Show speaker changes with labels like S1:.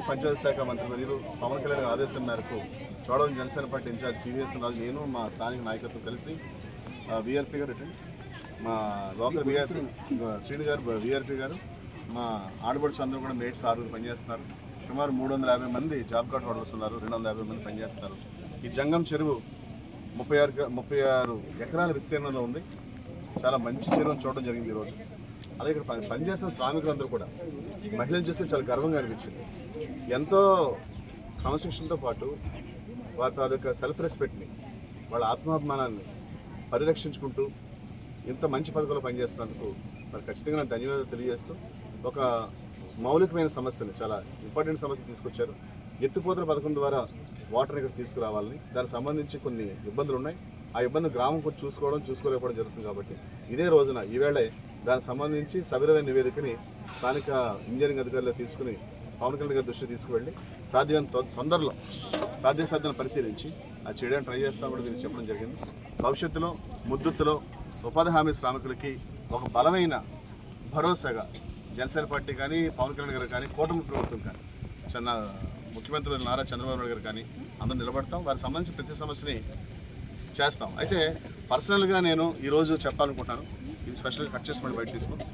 S1: పంచాయతీ శాఖ మంత్రి మరియు పవన్ కళ్యాణ్ ఆదేశం మేరకు Chodavaram Janasena party incharge TVS Raju, నేను మా స్థానిక నాయకత్వం కలిసి వీఆర్పీ గారు, మా లోకల్ వీఆర్పీ శ్రీని గారు, వీఆర్పీ గారు, మా ఆడబడుచు అందరూ కూడా మేట్స్ 6 పనిచేస్తున్నారు. సుమారు 350 మంది జాబ్ కార్డు హోల్డర్స్ ఉన్నారు. 250 మంది పనిచేస్తారు. ఈ జంగం చెరువు 36 ఎకరాల విస్తీర్ణంలో ఉంది. చాలా మంచి చెరువును చూడడం జరిగింది ఈరోజు. అలాగే ఇక్కడ పనిచేసిన శ్రామికులందరూ కూడా మహిళలు చూస్తే చాలా గర్వంగా అనిపించింది. ఎంతో క్రమశిక్షణతో పాటు వారి తాలూకా సెల్ఫ్ రెస్పెక్ట్ని, వాళ్ళ ఆత్మాభిమానాన్ని పరిరక్షించుకుంటూ ఇంత మంచి పథకంలో పనిచేస్తున్నందుకు మరి ఖచ్చితంగా నాకు ధన్యవాదాలు తెలియజేస్తూ, ఒక మౌలికమైన సమస్యని, చాలా ఇంపార్టెంట్ సమస్య తీసుకొచ్చారు. ఎత్తిపోతల పథకం ద్వారా వాటర్ ఇక్కడ తీసుకురావాలని, దానికి సంబంధించి కొన్ని ఇబ్బందులు ఉన్నాయి. ఆ ఇబ్బంది గ్రామం కొంచెం చూసుకోలేకపోవడం జరుగుతుంది. కాబట్టి ఇదే రోజున ఈవేళ దానికి సంబంధించి సవిరమైన నివేదికని స్థానిక ఇంజనీరింగ్ అధికారులు తీసుకుని పవన్ కళ్యాణ్ గారి దృష్టి తీసుకువెళ్ళి సాధ్యమైన తొందరలో సాధ్యాన్ని పరిశీలించి అది చేయడానికి ట్రై చేస్తామని మీరు చెప్పడం జరిగింది. భవిష్యత్తులో ముద్దుత్తులో ఉపాధి హామీ శ్రామికులకి ఒక బలమైన భరోసాగా జనసేన పార్టీ కానీ, పవన్ కళ్యాణ్ గారు కానీ, కూటమి ప్రభుత్వం కానీ, ముఖ్యమంత్రి నారా చంద్రబాబు నాయుడు గారు కానీ అందరూ నిలబడతాం. వారికి సంబంధించి ప్రతి సమస్యని చేస్తాం. అయితే పర్సనల్గా నేను ఈరోజు చెప్పాలనుకుంటున్నాను. ఇది స్పెషల్గా కట్ చేసి మళ్ళీ బయట తీసుకుంటాం.